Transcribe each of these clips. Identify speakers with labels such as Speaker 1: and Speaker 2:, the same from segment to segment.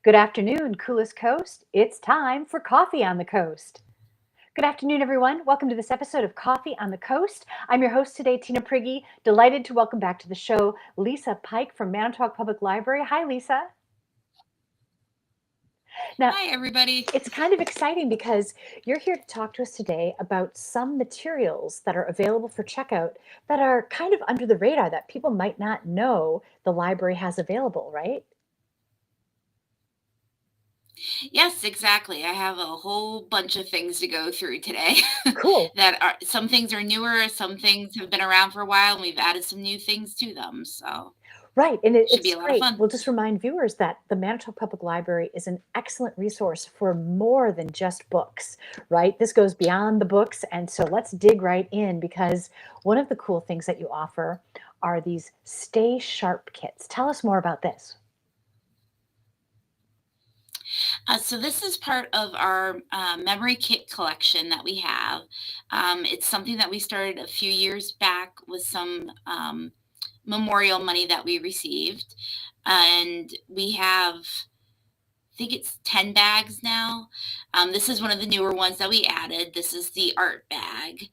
Speaker 1: Good afternoon, coolest coast. It's time for Coffee on the Coast. Good afternoon, everyone. Welcome to this episode of Coffee on the Coast. I'm your host today, Tina Prigge. Delighted to welcome back to the show Lisa Pike from Manitowoc Public Library. Hi, Lisa. Now,
Speaker 2: Hi, everybody.
Speaker 1: it's kind of exciting because you're here to talk to us today about some materials that are available for checkout that are kind of under the radar that people might not know the library has available, right?
Speaker 2: Yes, exactly. I have a whole bunch of things to go through today
Speaker 1: Cool.
Speaker 2: that are some things are newer, some things have been around for a while, and we've added some new things to them. So
Speaker 1: Right, and
Speaker 2: should be
Speaker 1: it's
Speaker 2: a lot of
Speaker 1: great.
Speaker 2: fun.
Speaker 1: We'll just remind viewers that the Manitowoc Public Library is an excellent resource for more than just books, right? This goes beyond the books, and so let's dig right in because one of the cool things that you offer are these Stay Sharp kits. Tell us more about this.
Speaker 2: So this is part of our memory kit collection that we have. It's something that we started a few years back with some memorial money that we received, and we have I think it's 10 bags now. This is one of the newer ones that we added. This is the art bag.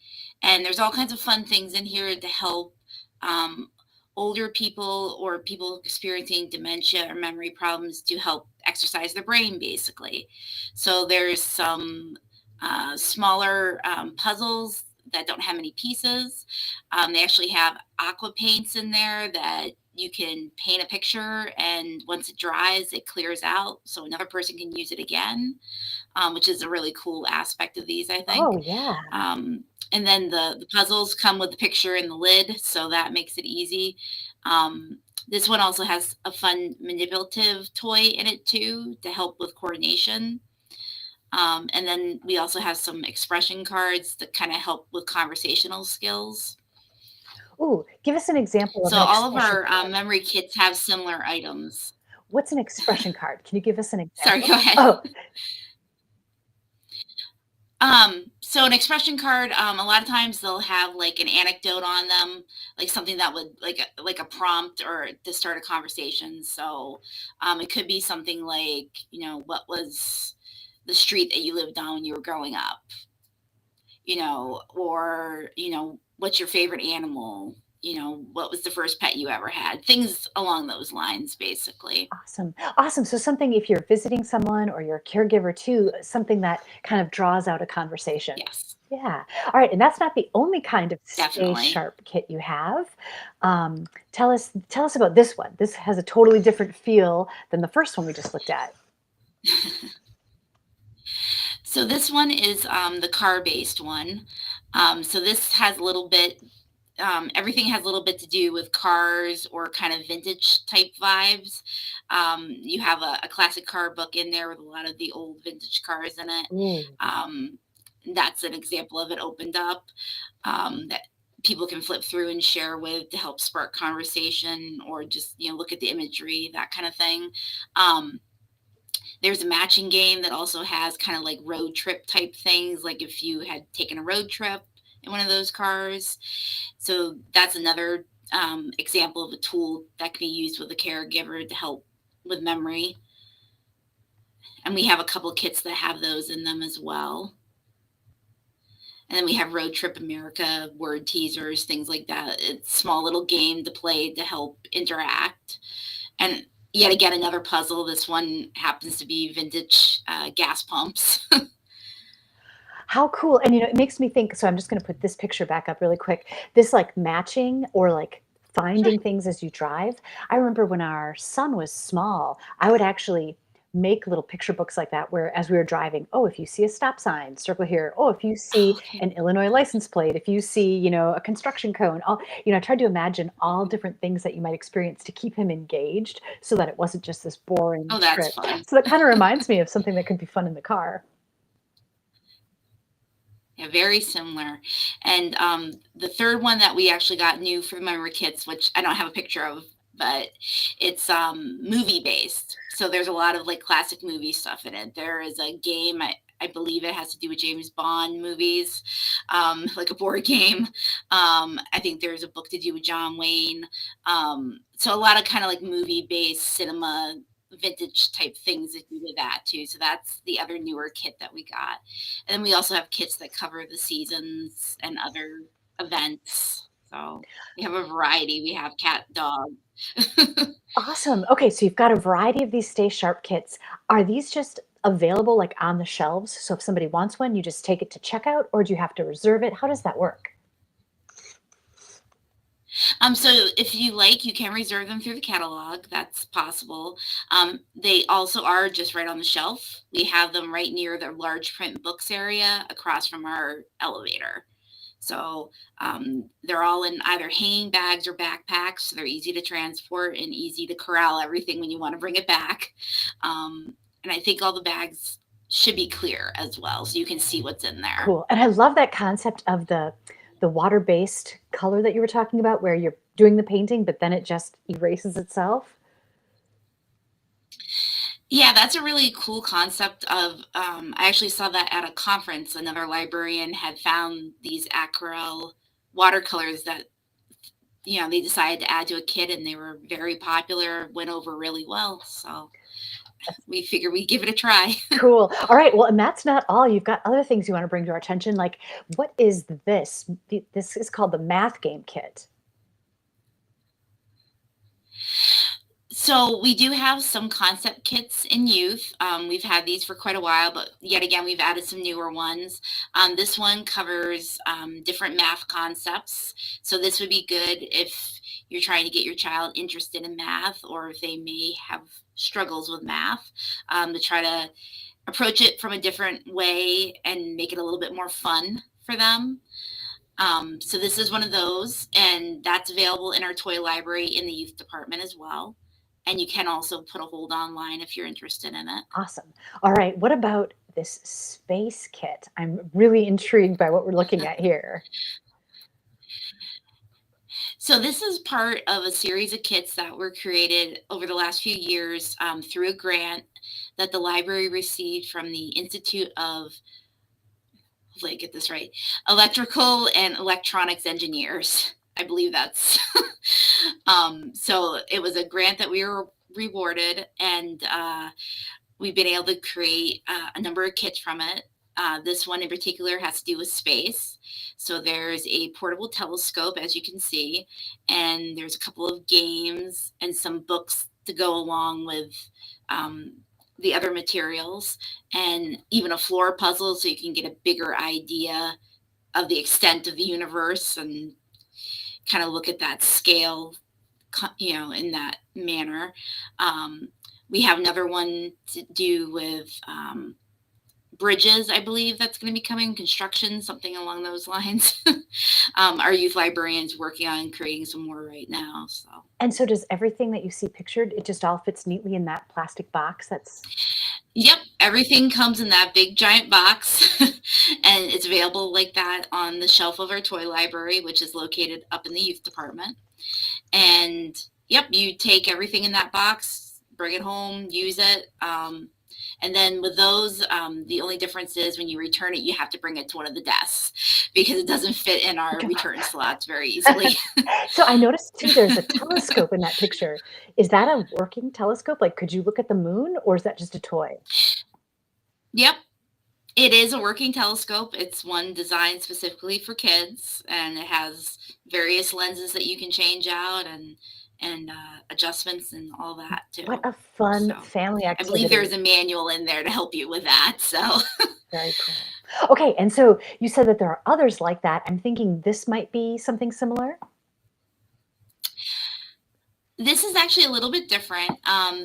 Speaker 2: And there's all kinds of fun things in here to help um, older people or people experiencing dementia or memory problems to help exercise their brain, basically. So there's some smaller puzzles that don't have many pieces. They actually have aqua paints in there that you can paint a picture, and once it dries, it clears out so another person can use it again, which is a really cool aspect of these, I think.
Speaker 1: Oh, yeah.
Speaker 2: And then the puzzles come with the picture in the lid, so that makes it easy. This one also has a fun manipulative toy in it too to help with coordination. And then we also have some expression cards that kind of help with conversational skills.
Speaker 1: Ooh, give us an example of
Speaker 2: So
Speaker 1: an
Speaker 2: all of
Speaker 1: expression
Speaker 2: our
Speaker 1: card.
Speaker 2: memory kits have similar items.
Speaker 1: What's an expression card? Can you give us an
Speaker 2: Sorry,
Speaker 1: example?
Speaker 2: go ahead.
Speaker 1: Oh,
Speaker 2: So an expression card, a lot of times they'll have like an anecdote on them, like something that would like a prompt or to start a conversation. So it could be something like, what was the street that you lived on when you were growing up, or what's your favorite animal? What was the first pet you ever had? Things along those lines, basically.
Speaker 1: awesome. Awesome. So something if you're visiting someone or you're a caregiver too, something that kind of draws out a conversation.
Speaker 2: Yes,
Speaker 1: Yeah. All right. And that's not the only kind of Stay
Speaker 2: definitely.
Speaker 1: Sharp kit you have. Tell us about this one. This has a totally different feel than the first one we just looked at.
Speaker 2: So this one is the car-based one. So this has a little bit, everything has a little bit to do with cars or kind of vintage type vibes. You have a classic car book in there with a lot of the old vintage cars in it.
Speaker 1: Ooh.
Speaker 2: Um, that's an example of it opened up that people can flip through and share with to help spark conversation or just look at the imagery, that kind of thing. Um, there's a matching game that also has kind of like road trip type things, like if you had taken a road trip in one of those cars. So that's another example of a tool that can be used with a caregiver to help with memory. And we have a couple kits that have those in them as well. And then we have Road Trip America, word teasers, things like that. It's a small little game to play to help interact. And yet again, another puzzle. This one happens to be vintage gas pumps.
Speaker 1: How cool. And it makes me think, so I'm just going to put this picture back up really quick. This like matching or like
Speaker 2: Sure.
Speaker 1: finding things as you drive. I remember when our son was small, I would actually make little picture books like that where as we were driving, oh, if you see a stop sign, circle here. Oh, if you
Speaker 2: Oh,
Speaker 1: see
Speaker 2: okay.
Speaker 1: an Illinois license plate, if you see, a construction cone, I tried to imagine all different things that you might experience to keep him engaged so that it wasn't just this boring
Speaker 2: Oh, that's
Speaker 1: trip.
Speaker 2: fun.
Speaker 1: So that kind of reminds me of something that could be fun in the car.
Speaker 2: Yeah, very similar. And the third one that we actually got new for the memory kits, which I don't have a picture of, but it's movie based. So there's a lot of like classic movie stuff in it. There is a game, I believe it has to do with James Bond movies, like a board game. I think there's a book to do with John Wayne. So a lot of kind of like movie based cinema vintage type things that do with that too. So that's the other newer kit that we got. And then we also have kits that cover the seasons and other events. So we have a variety. We have cat, dog.
Speaker 1: Awesome. Okay, so you've got a variety of these Stay Sharp kits. Are these just available like on the shelves? So if somebody wants one, you just take it to checkout, or do you have to reserve it? How does that work?
Speaker 2: So if you like, you can reserve them through the catalog. That's possible. They also are just right on the shelf. We have them right near the large print books area across from our elevator. So they're all in either hanging bags or backpacks. So they're easy to transport and easy to corral everything when you want to bring it back. And I think all the bags should be clear as well, so you can see what's in there.
Speaker 1: Cool. And I love that concept of the water-based color that you were talking about, where you're doing the painting, but then it just erases itself.
Speaker 2: Yeah, that's a really cool concept of, I actually saw that at a conference. Another librarian had found these aquarelle watercolors that, they decided to add to a kit and they were very popular, went over really well. So we figured we'd give it a try.
Speaker 1: Cool. All right. Well, and that's not all. You've got other things you want to bring to our attention. Like, what is this? This is called the math game kit.
Speaker 2: So we do have some concept kits in youth. We've had these for quite a while, but yet again, we've added some newer ones. This one covers different math concepts. So this would be good if you're trying to get your child interested in math, or if they may have struggles with math, to try to approach it from a different way and make it a little bit more fun for them. So this is one of those, and that's available in our toy library in the youth department as well. And you can also put a hold online if you're interested in it.
Speaker 1: Awesome. All right. What about this space kit? I'm really intrigued by what we're looking at here.
Speaker 2: So this is part of a series of kits that were created over the last few years through a grant that the library received from the Institute of, hopefully I get this right, Electrical and Electronics Engineers. I believe that's so it was a grant that we were rewarded, and we've been able to create a number of kits from it. This one in particular has to do with space. So there's a portable telescope, as you can see, and there's a couple of games and some books to go along with the other materials, and even a floor puzzle so you can get a bigger idea of the extent of the universe and kind of look at that scale, in that manner. We have another one to do with bridges, I believe that's going to be coming, construction, something along those lines. Our youth librarian's working on creating some more right now. So.
Speaker 1: And so does everything that you see pictured, it just all fits neatly in that plastic box?
Speaker 2: Yep, everything comes in that big giant box, and it's available like that on the shelf of our toy library, which is located up in the youth department. And yep, you take everything in that box, bring it home, use it. And then with those, the only difference is when you return it, you have to bring it to one of the desks because it doesn't fit in our return slots very easily.
Speaker 1: So I noticed too, there's a telescope in that picture. Is that a working telescope? Like, could you look at the moon, or is that just a toy?
Speaker 2: Yep. It is a working telescope. It's one designed specifically for kids, and it has various lenses that you can change out and adjustments and all that too.
Speaker 1: What a fun
Speaker 2: So
Speaker 1: family
Speaker 2: I believe
Speaker 1: activity.
Speaker 2: there's a manual in there to help you with that. So
Speaker 1: Very cool. Okay, and so you said that there are others like that. I'm thinking this might be something similar.
Speaker 2: this is actually a little bit different.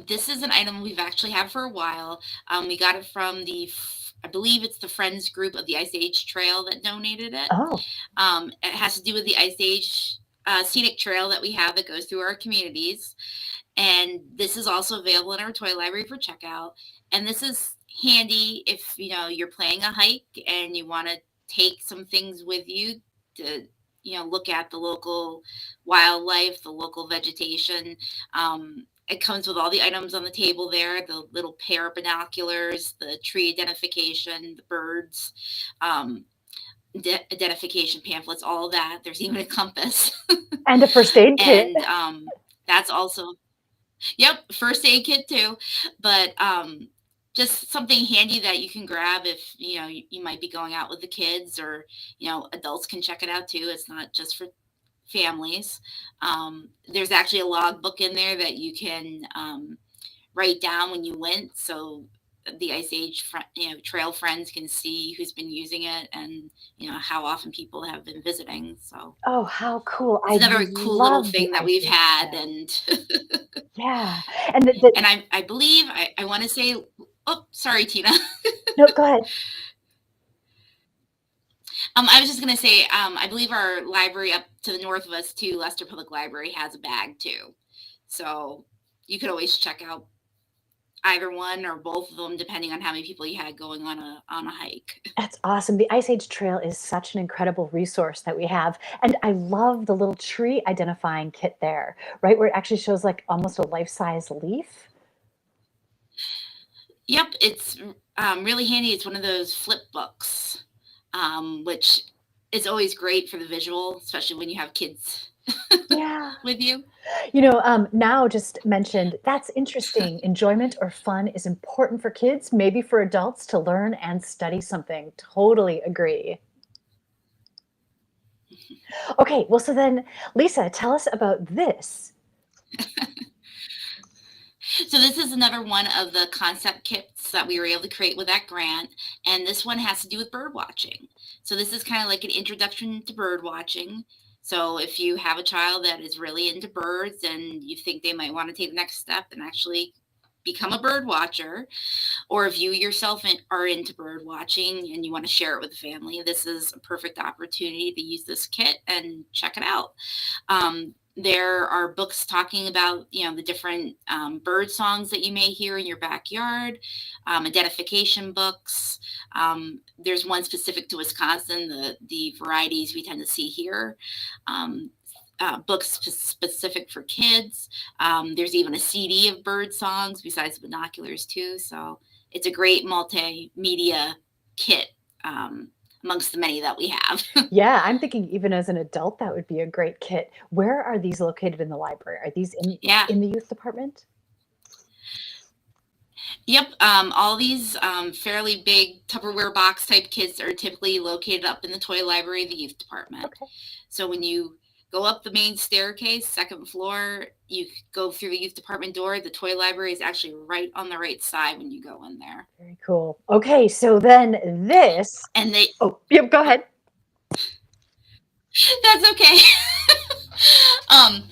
Speaker 2: This is an item we've actually had for a while. We got it from I believe it's the Friends group of the Ice Age Trail that donated it.
Speaker 1: Oh,
Speaker 2: It has to do with the Ice Age scenic trail that we have that goes through our communities. And this is also available in our toy library for checkout. And this is handy if you're planning a hike and you want to take some things with you to look at the local wildlife, the local vegetation. It comes with all the items on the table there, the little pair of binoculars, the tree identification, the birds, identification pamphlets, all of that. There's even a compass.
Speaker 1: and a first aid kit.
Speaker 2: And that's also Yep, first aid kit too. But just something handy that you can grab if you might be going out with the kids, or adults can check it out too. It's not just for families. There's actually a log book in there that you can write down when you went, so the Ice Age trail friends can see who's been using it, and how often people have been visiting. So
Speaker 1: Oh, how cool.
Speaker 2: it's
Speaker 1: I
Speaker 2: another cool little
Speaker 1: love the
Speaker 2: thing that
Speaker 1: Ice
Speaker 2: we've
Speaker 1: Age
Speaker 2: had.
Speaker 1: trail.
Speaker 2: And
Speaker 1: Yeah. And the
Speaker 2: and I believe I want to say, oh, sorry, Tina.
Speaker 1: no, go ahead.
Speaker 2: I was just gonna say, I believe our library up to the north of us too, Leicester Public Library, has a bag too. So you could always check out either one or both of them, depending on how many people you had going on a hike.
Speaker 1: That's awesome. The Ice Age Trail is such an incredible resource that we have. And I love the little tree identifying kit there, right? Where it actually shows like almost a life-size leaf.
Speaker 2: Yep, it's really handy. It's one of those flip books, which is always great for the visual, especially when you have kids
Speaker 1: Yeah.
Speaker 2: with you.
Speaker 1: Now just mentioned, that's interesting. Enjoyment or fun is important for kids, maybe for adults to learn and study something. Totally agree. Okay, well, so then, Lisa, tell us about this.
Speaker 2: So this is another one of the concept kits that we were able to create with that grant, and this one has to do with bird watching. So this is kind of like an introduction to bird watching. So if you have a child that is really into birds and you think they might want to take the next step and actually become a bird watcher, or if you yourself are into bird watching and you want to share it with the family, this is a perfect opportunity to use this kit and check it out. There are books talking about the different bird songs that you may hear in your backyard, identification books. There's one specific to Wisconsin, the varieties we tend to see here. Books specific for kids. There's even a CD of bird songs besides binoculars too. So it's a great multimedia kit, amongst the many that we have.
Speaker 1: Yeah, I'm thinking even as an adult, that would be a great kit. Where are these located in the library? Are these
Speaker 2: Yeah.
Speaker 1: in the youth department?
Speaker 2: Yep. All these fairly big Tupperware box type kits are typically located up in the toy library of the youth department.
Speaker 1: Okay.
Speaker 2: So when you go up the main staircase, second floor, you go through the youth department door. The toy library is actually right on the right side when you go in there.
Speaker 1: Very cool. Okay, so then this.
Speaker 2: And they.
Speaker 1: Oh, yep, go ahead.
Speaker 2: That's okay. um,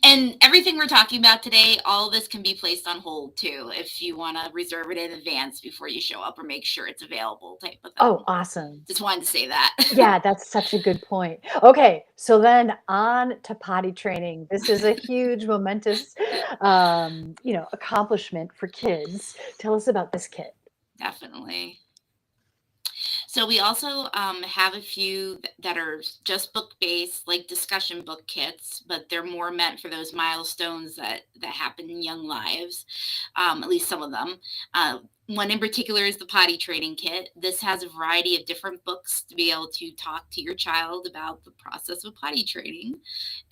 Speaker 2: and everything we're talking about today, all of this can be placed on hold too, if you want to reserve it in advance before you show up or make sure it's available type of thing.
Speaker 1: Oh, awesome.
Speaker 2: Just wanted to say that.
Speaker 1: Yeah, that's such a good point. Okay, so then on to potty training. This is a huge, momentous, accomplishment for kids. Tell us about this kit.
Speaker 2: Definitely. So we also have a few that are just book based, like discussion book kits, but they're more meant for those milestones that happen in young lives. At least some of them. One in particular is the potty training kit. This has a variety of different books to be able to talk to your child about the process of potty training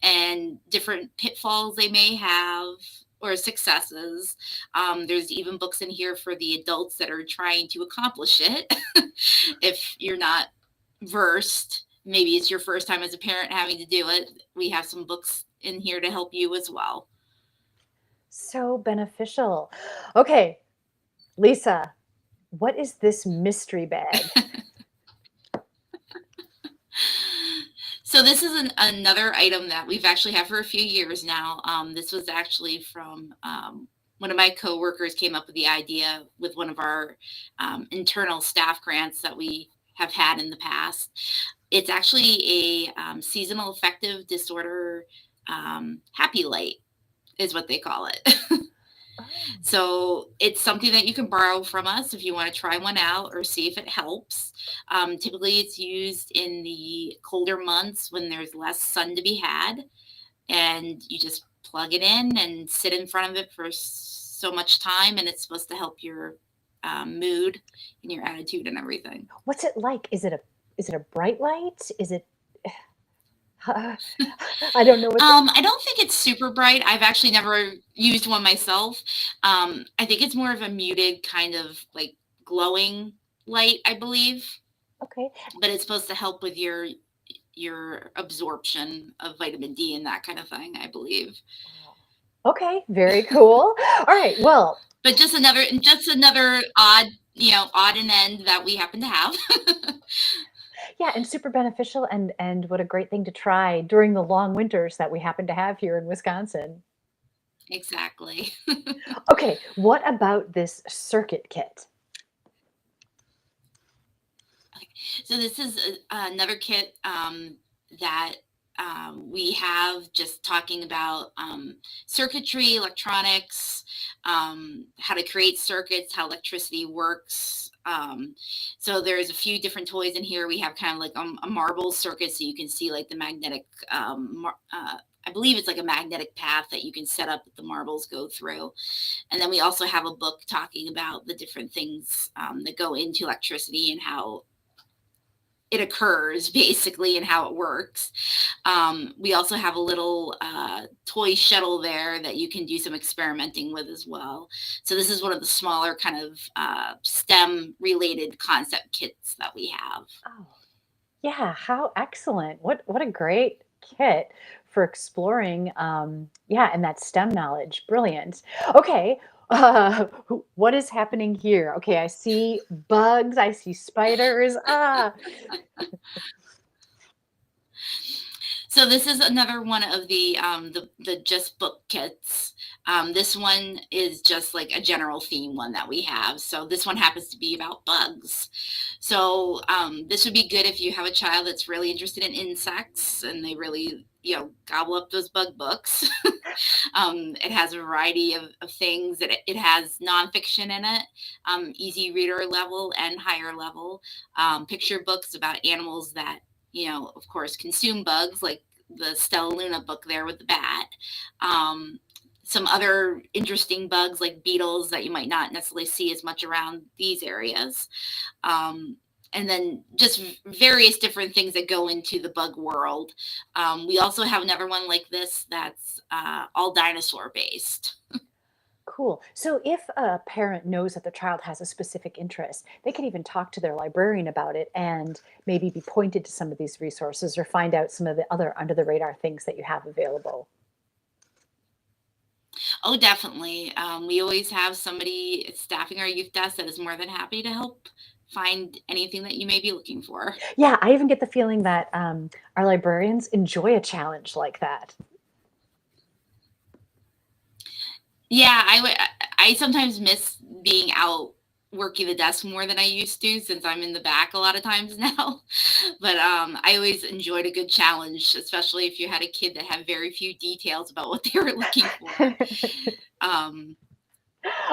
Speaker 2: and different pitfalls they may have or successes. There's even books in here for the adults that are trying to accomplish it. If you're not versed, maybe it's your first time as a parent having to do it, we have some books in here to help you as well.
Speaker 1: So beneficial. Okay, Lisa, what is this mystery bag?
Speaker 2: So this is another item that we've actually had for a few years now. This was actually from one of my coworkers came up with the idea with one of our internal staff grants that we have had in the past. It's actually a seasonal affective disorder happy light is what they call it.
Speaker 1: Oh.
Speaker 2: So it's something that you can borrow from us if you want to try one out or see if it helps. Typically, it's used in the colder months when there's less sun to be had, and you just plug it in and sit in front of it for so much time, and it's supposed to help your mood and your attitude and everything.
Speaker 1: What's it like? Is it a bright light? Is it I don't know what
Speaker 2: I don't think it's super bright. I've actually never used one myself. I think it's more of a muted kind of like glowing light, I believe,
Speaker 1: okay.
Speaker 2: but it's supposed to help with your absorption of vitamin D and that kind of thing, I believe.
Speaker 1: Okay, very cool. All right. Well,
Speaker 2: But just another odd and end that we happen to have.
Speaker 1: yeah, and super beneficial and what a great thing to try during the long winters that we happen to have here in Wisconsin.
Speaker 2: Exactly.
Speaker 1: Okay, what about this circuit kit?
Speaker 2: So this is another kit that we have just talking about circuitry, electronics, how to create circuits, how electricity works. So there's a few different toys in here. We have kind of like a marble circuit, so you can see like the magnetic. I believe it's like a magnetic path that you can set up that the marbles go through. And then we also have a book talking about the different things that go into electricity and how it occurs basically and how it works. We also have a little toy shuttle there that you can do some experimenting with as well. So this is one of the smaller kind of STEM related concept kits that we have.
Speaker 1: Oh, yeah, how excellent. What a great kit for exploring yeah, and that STEM knowledge. Brilliant. Okay. What is happening here? Okay, I see bugs, I see spiders. Ah,
Speaker 2: So this is another one of the just book kits. This one is just like a general theme one that we have. So this one happens to be about bugs. So this would be good if you have a child that's really interested in insects and they really, gobble up those bug books. It has a variety of things. It has nonfiction in it, easy reader level and higher level. Picture books about animals that, of course, consume bugs, like the Stella Luna book there with the bat. Some other interesting bugs like beetles that you might not necessarily see as much around these areas. And then just various different things that go into the bug world. We also have another one like this that's all dinosaur based.
Speaker 1: cool. So if a parent knows that the child has a specific interest, they can even talk to their librarian about it and maybe be pointed to some of these resources or find out some of the other under the radar things that you have available.
Speaker 2: Oh, definitely. We always have somebody staffing our youth desk that is more than happy to help find anything that you may be looking for.
Speaker 1: Yeah, I even get the feeling that our librarians enjoy a challenge like that.
Speaker 2: Yeah, I sometimes miss being out working the desk more than I used to since I'm in the back a lot of times now. But I always enjoyed a good challenge, especially if you had a kid that had very few details about what they were looking for. Um,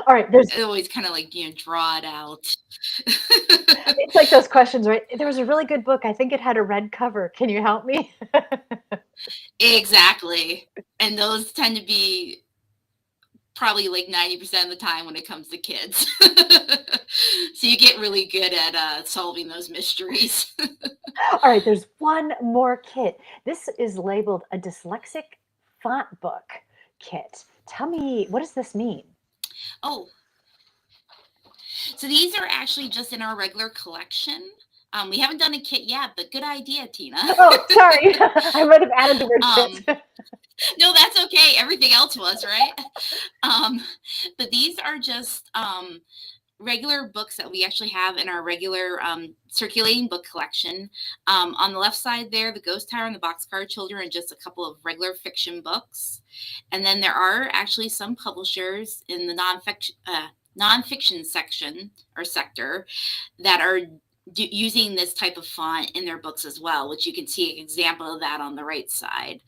Speaker 1: All right, there's
Speaker 2: I always kind of like, draw it out.
Speaker 1: it's like those questions, right? There was a really good book. I think it had a red cover. Can you help me?
Speaker 2: Exactly. And those tend to be probably like 90% of the time when it comes to kids. So you get really good at solving those mysteries.
Speaker 1: All right, there's one more kit. This is labeled a dyslexic font book kit. Tell me, what does this mean?
Speaker 2: Oh, so these are actually just in our regular collection. We haven't done a kit yet, but good idea, Tina.
Speaker 1: Oh, sorry. I might have added the word
Speaker 2: um,
Speaker 1: kit.
Speaker 2: no, that's okay. Everything else was, right? Um, but these are just regular books that we actually have in our regular circulating book collection. On the left side there, The Ghost Tower and The Boxcar Children, and just a couple of regular fiction books. And then there are actually some publishers in the nonfiction section or sector that are using this type of font in their books as well, which you can see an example of that on the right side.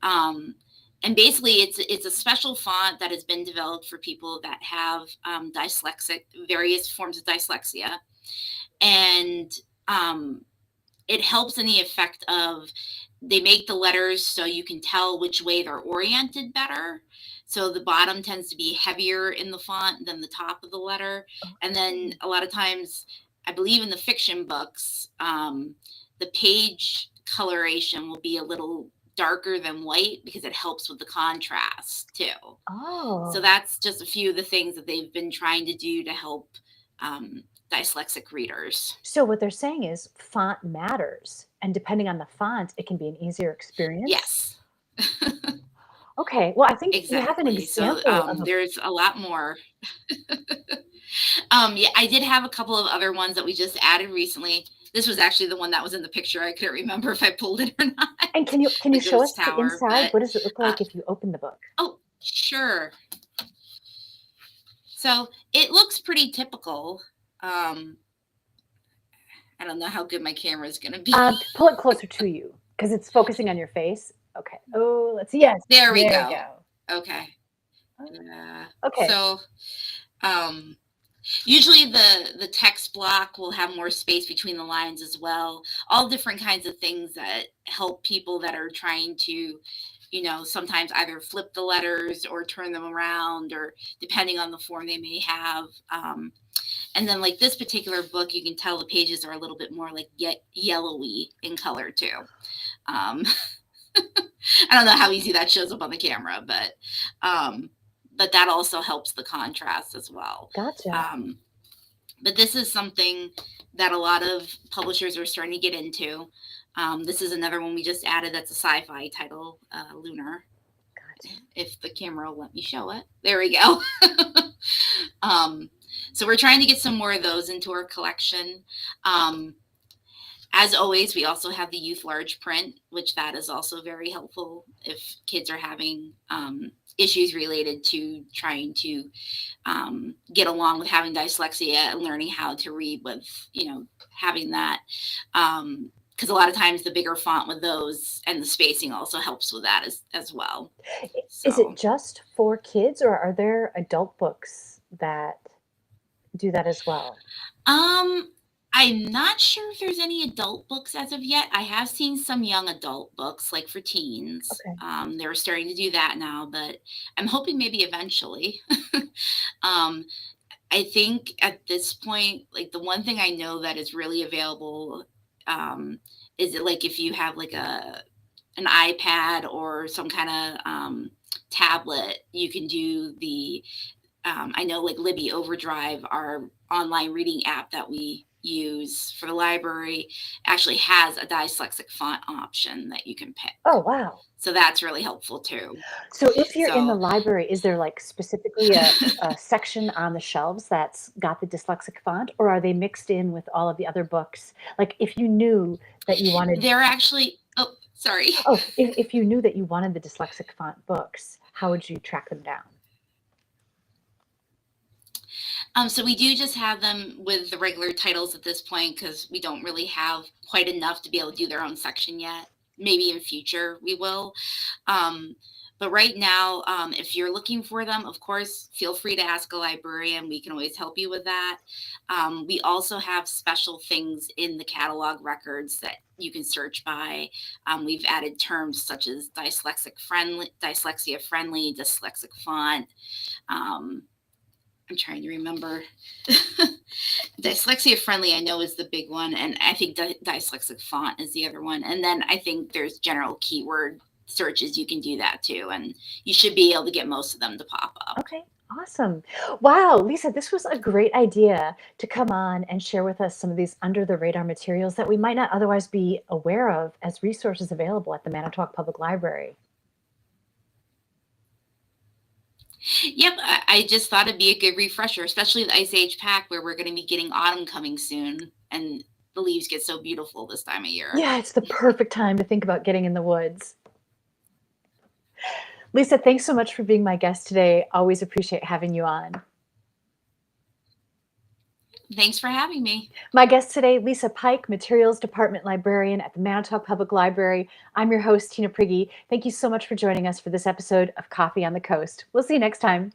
Speaker 2: Um, and basically, it's a special font that has been developed for people that have various forms of dyslexia, and it helps in the effect of they make the letters so you can tell which way they're oriented better. So the bottom tends to be heavier in the font than the top of the letter, and then a lot of times, I believe in the fiction books, the page coloration will be a little darker than white because it helps with the contrast too. So
Speaker 1: Oh,
Speaker 2: that's just a few of the things that they've been trying to do to help dyslexic readers.
Speaker 1: so what they're saying is font matters, and depending on the font, it can be an easier experience?
Speaker 2: Yes,
Speaker 1: Okay, well, I think you have an
Speaker 2: exactly. So
Speaker 1: example of a
Speaker 2: there's a lot more. Yeah, I did have a couple of other ones that we just added recently. This was actually the one that was in the picture. I couldn't remember if I pulled it or not.
Speaker 1: and can you
Speaker 2: The
Speaker 1: show
Speaker 2: ghost
Speaker 1: us the
Speaker 2: tower,
Speaker 1: inside?
Speaker 2: but
Speaker 1: What does it look
Speaker 2: uh,
Speaker 1: like if you open the book?
Speaker 2: oh, sure. So it looks pretty typical. Um, I don't know how good my camera is going to be.
Speaker 1: Pull it closer to you because it's focusing on your face. Okay. Oh, let's see. Yes,
Speaker 2: There we
Speaker 1: there we
Speaker 2: go.
Speaker 1: go.
Speaker 2: Okay.
Speaker 1: Oh,
Speaker 2: Uh,
Speaker 1: okay.
Speaker 2: so um, usually the text block will have more space between the lines as well. All different kinds of things that help people that are trying to, sometimes either flip the letters or turn them around, or depending on the form they may have. And then like this particular book, you can tell the pages are a little bit more like yellowy in color too. Um, I don't know how easy that shows up on the camera, but that also helps the contrast as well.
Speaker 1: Gotcha.
Speaker 2: Um, but this is something that a lot of publishers are starting to get into. This is another one we just added that's a sci-fi title, Lunar.
Speaker 1: Gotcha.
Speaker 2: If the camera will let me show it. There we go. So we're trying to get some more of those into our collection. As always, we also have the youth large print, which that is also very helpful if kids are having issues related to trying to get along with having dyslexia and learning how to read with, having that. Because a lot of times the bigger font with those and the spacing also helps with that as well.
Speaker 1: Is it
Speaker 2: So
Speaker 1: just for kids, or are there adult books that do that as well?
Speaker 2: Um, I'm not sure if there's any adult books as of yet. I have seen some young adult books, like for teens.
Speaker 1: Okay.
Speaker 2: They're starting to do that now, but I'm hoping maybe eventually. um, I think at this point, like the one thing I know that is really available, um, is it like if you have like an iPad or some kind of tablet, you can do the I know like Libby Overdrive, our online reading app that we use for the library, actually has a dyslexic font option that you can pick.
Speaker 1: Oh, wow.
Speaker 2: So that's really helpful too.
Speaker 1: So if you're in the
Speaker 2: So
Speaker 1: library, is there like specifically a section on the shelves that's got the dyslexic font, or are they mixed in with all of the other books? Like if you knew that you wanted,
Speaker 2: they're actually, oh, sorry.
Speaker 1: oh, if you knew that you wanted the dyslexic font books, how would you track them down?
Speaker 2: So we do just have them with the regular titles at this point because we don't really have quite enough to be able to do their own section yet. Maybe in future we will. Um, but right now, if you're looking for them, of course, feel free to ask a librarian. We can always help you with that. We also have special things in the catalog records that you can search by. We've added terms such as dyslexia friendly, dyslexic font. I'm trying to remember. Dyslexia friendly, I know, is the big one. And I think dyslexic font is the other one. And then I think there's general keyword searches. You can do that too. And you should be able to get most of them to pop up.
Speaker 1: Okay, awesome. Wow, Lisa, this was a great idea to come on and share with us some of these under the radar materials that we might not otherwise be aware of as resources available at the Manitowoc Public Library.
Speaker 2: Yep, I just thought it'd be a good refresher, especially the Ice Age pack where we're going to be getting autumn coming soon. And the leaves get so beautiful this time of year.
Speaker 1: Yeah, it's the perfect time to think about getting in the woods. Lisa, thanks so much for being my guest today. Always appreciate having you on.
Speaker 2: Thanks for having me.
Speaker 1: My guest today, Lisa Pike, Materials Department Librarian at the Manitowoc Public Library. I'm your host, Tina Prigge. Thank you so much for joining us for this episode of Coffee on the Coast. We'll see you next time.